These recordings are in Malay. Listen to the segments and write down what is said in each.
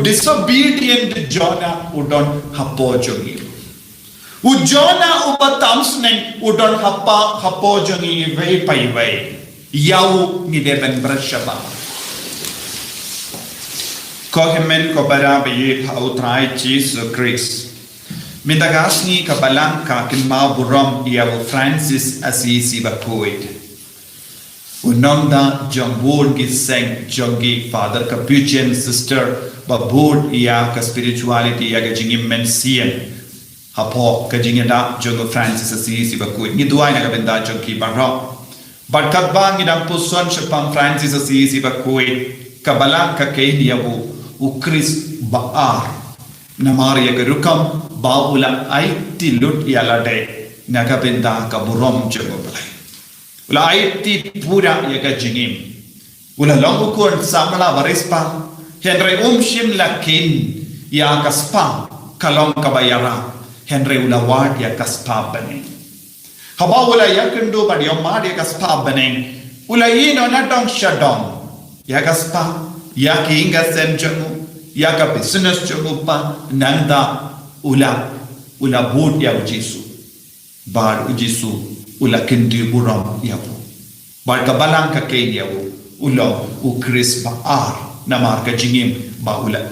disobedient Jonah udon hapo jongi. Jonah ubatamsneng udon hapo jongi vei pai vei. Yau ni deben bersyaba. Kohemen kobara bayi hautrai Jesus Christ. Mindagasni kabalang kakin burom yau Francis Assisi bakuid. Unongda jambul giseng jongi Father Capuchin sister babud iya ka spirituality ya gajingim mensien hapo kajingeda jongo Francis Assisi bakuid ni duai na kabenda jongi barro barkat bang idang puson sepang Francis Assisi bakuid kabalang ka kay yabu ukris baar namari ya garukam baula ai tilut yalade na kabenda ka burom jongo balai ula aiti pura yaga jingim ula longu kon samala varispa henry umshim lakin ya kaspa kalong kabayara henry ula ward ya kaspa bane haba ula yakendo badi omad ya kaspa bane ula yino na dong shadong ya kaspa ya kinga senjamu ya ka business jamu pa nanda ula bud ya ujisu bar ujisu ula kendi buram yawu bar kabalang ka kay yawu ula ukris baar namar ka jingim ba ula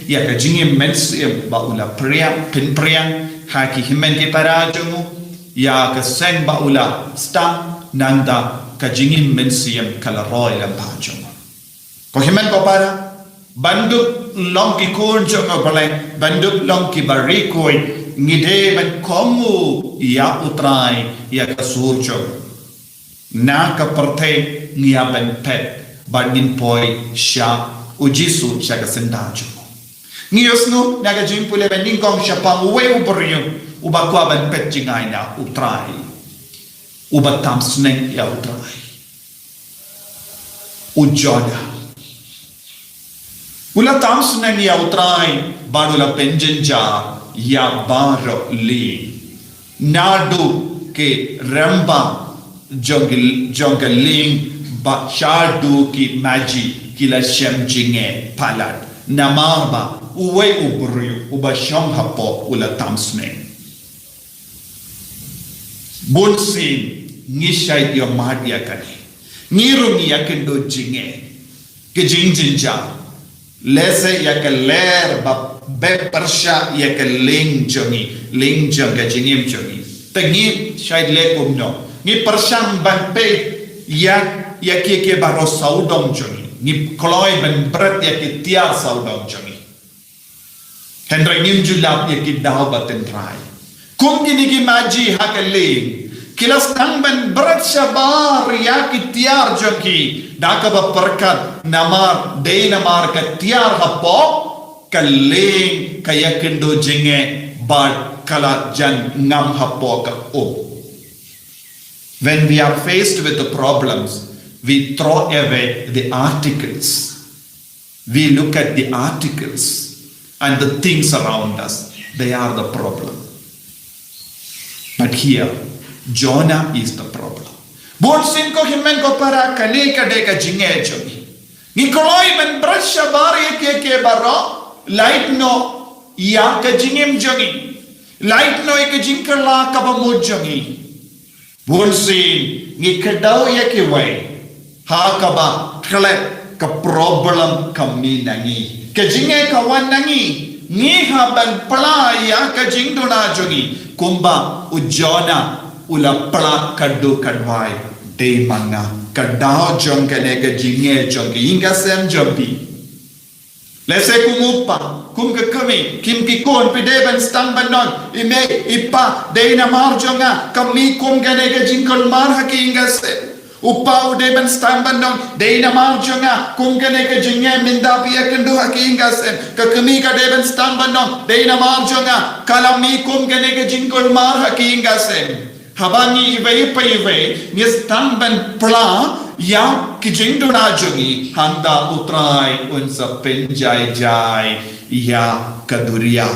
ya ka jingim mensim ba ula priang haki himen ki parajamu ya ka sen ba ula stam nanda ka jingim mensim kala roy la pajamu ko himen ko para banduk long ki kun jongo balai banduk long ki barikoi ngide ban komu ya utrai ya kasurjo na ka parthe ngia ban pet bandin poi sha ujisu sha ka sendajo ngiosno na ga jimpule ban ningong sha pa we ubrio ubakwa ban pet jingai na utrai ubatam sneng ya utrai ujoda ula tam sneng ya utrai badula penjenja ya baro li nadu ke ramba jongaling ba shadu ki maji kila shem jinge palat namaba uwe ubru uba shom hapo ula tamsne bunsin ngishai yo madia kani ngirungi yakendo jinge ke jinjinja lese yakaler ba be persha ya ke ling jong ga jingim jongi tangi shaid le kumno ni persang ban pe ya ke baro saudong jongi ni kloi ban brat ya ke tiar saudong jongi hendra nim julap ya ke daw baten trai kum gini ki maji ha ke ling kilas tang ban brat shabar ya ke tiar jongi dakaba perkat namar de namar ka tiar hapo kaling kaya kendo jenge bad kala jan ngam hapo ka o. When we are faced with the problems, we throw away the articles. We look at the articles and the things around us. They are the problem. But here, Jonah is the problem. Bonsin ko himen ko para kali kadeka jinge jogi. Nikoloi men brasha bari ke baro. Light no ya ka jingim jogi light no ka jinkala ka ba mo jogi bonsi ngi kadaw ya ke wai ha ka ba khle ka problem kami nangi ka jinge ka wan nangi ni ha ban pla ya ka jingdona jogi kumba ujona ula pla kaddu kadwai de manga kadaw jong ka ne ka jinge jogi inga sem jobi lese kumupa kum ke kami kim ki kon pideban stang banon ime ipa deina marjonga kami kum gane ga jinkol mar hakinga se upa udeban stang banon deina marjonga kum gane ga jinge minda pia kendo hakinga se ka kami ga deban stang banon deina marjonga kalami kum gane ga jinkol mar hakinga se habani ive ni stang ban pla ya kijingdo na jogi handa utrai unsa penjai jai ya kaduria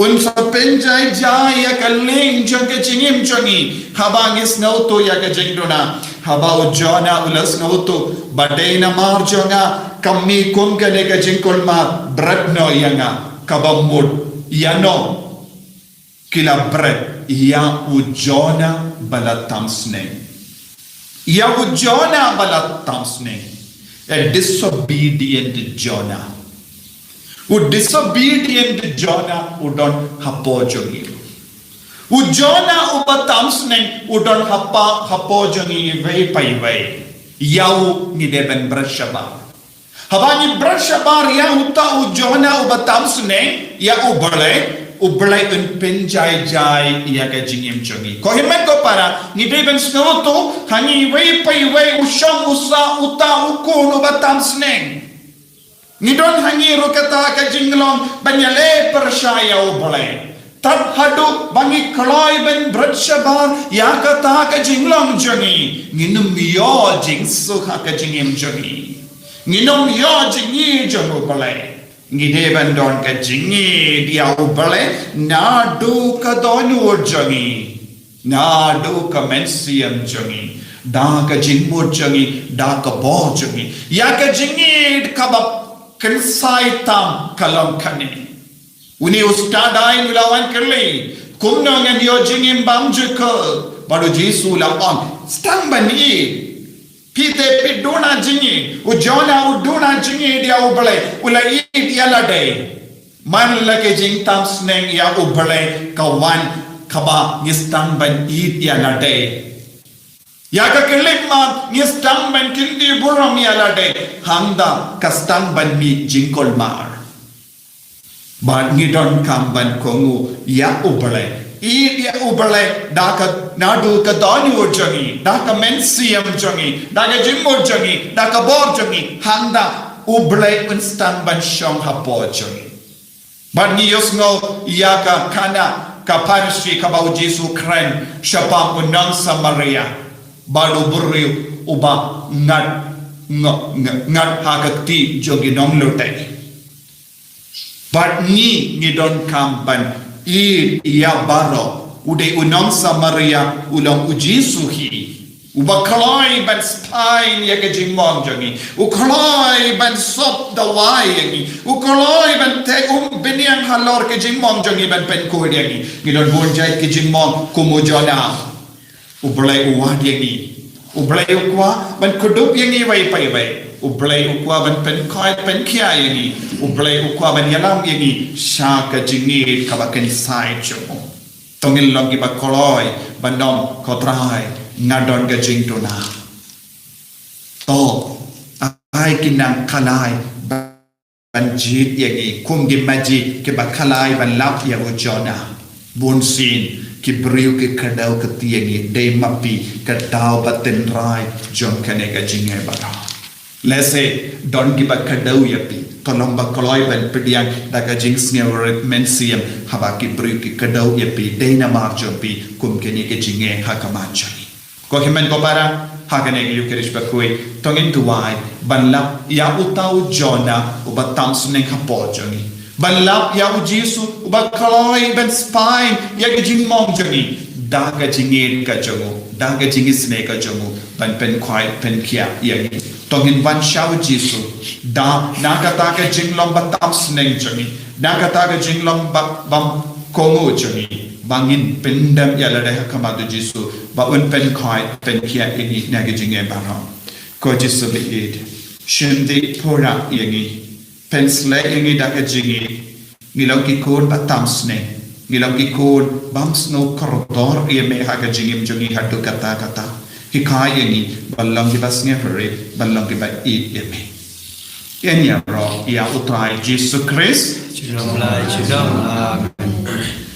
unsa penjai jai ya kaling jogi chingim jogi habangis nauto ya kajingdo na habau jona ulas nauto badena mar jonga kami kum kene ka jingkol ma bread no yanga kabamud yano kila bread ya ujona balatamsne ya ujona balatamsne a disobedient Jonah disobedient Jonah udon hapojongi Jonah ubatamsne udon hapojongi vei pai vei yau ni deben brashaba habani brashaba ya uta Jonah ubatamsne ya ublay un penjay jay ya ka jingim chongi ko himen ko para ni deben snoto hani wei pai wei usham usa uta ukun ubatam sneng ni don hani rokata ka jinglong banyale pershaya ublay tad hadu bangi kloi ben brachaba ya kata ka jinglong jongi nginum yo jing su ka jingim jongi nginum yo jingi jongo ublay ngide bandon ka jingi dia ubale nadu ka donu jangi nadu ka mensiam jangi da ka jingmo jangi da ka bo jangi ya ka jingi ka ba kensai tam kalam kane uni ustadai nulawan kerle kumno ngan yo jingi bamjuka baru jisu lawan stambani Pite piduna jingi, ujona uduna jingi dia ubale, ula it yalade. Man lake jing tam sneng ya ubale kawan kaba nistang ban it yalade. Ya ka kelik ma nistang ban kindi buram yalade. Hangda kastang ban mi jingkol mar. Ba ngidon kam ban kongu ya ubale. Ia ubale daka nadu ka donu jangi daka mensiam jangi daka jimmo jangi daka bor jangi handa ubale instan ban shong hapo jangi but ni yosngo ia ka kana ka parshi ka bau Jesu kren shapa unang Samaria balu burri uba ngat hakati jogi nom lutai but ni don kamban ia baro ude unang Samaria ulang ujisuhi ubaklai ban spine ya ke jimong jangi uklai ban sop dawai yangi uklai ban te biniang halor ke jimong jangi ban pen ko yangi ngilon bonjai ke jimong kumujona ublai uwad yangi ublai ukwa ban kudup yangi wai pai wai ublay ukwa ban pen koi pen kia yangi ublay ukwa ban yalam yangi shaka jingi kabaken sai chomo tongil longi bakoloi bandom kotrai ngadon ga jingtuna to ai kinang kalai ban jit yangi kumgi maji ke bakalai ban lap ya ujona bunsin ki briu ke kadau ke tiangi de mapi kadau baten rai jom kane ga jingai bara Lese don giba kadau yapi tolong bakoloi ban pediang daga jings ngewer mensiam habaki bruki kadau yapi dena marjompi kum keni ke jinge hakamachani ko himen ko para hakane gi yukerish bakui tongin tuwai banlap ya utau Jonah ubatam suneng hapojani banlap ya ujisu ubakoloi ban spine ya ke jing mong jani daga jinge ka jongo daga jingis ne ka jongo ban pen kwai pen kia yagi tongin ban shau Jesu da nakata ka jinglong batam sneng jangi nakata ka jinglong bam kongo jangi bangin pendam yalade hakamadu Jesu ba un pen kai pen kia ini nage jinge bara ko Jesu beid shinde pora yangi pen sle yangi da ka jingi ngilang ki kon batam sneng ngilang ki kon bam snow korodor yeme ha ka jingim jangi hatu kata hikai ini balong di basnya hari balong di bat yeme ini ya roh ya utrai Jesus Christ Amen.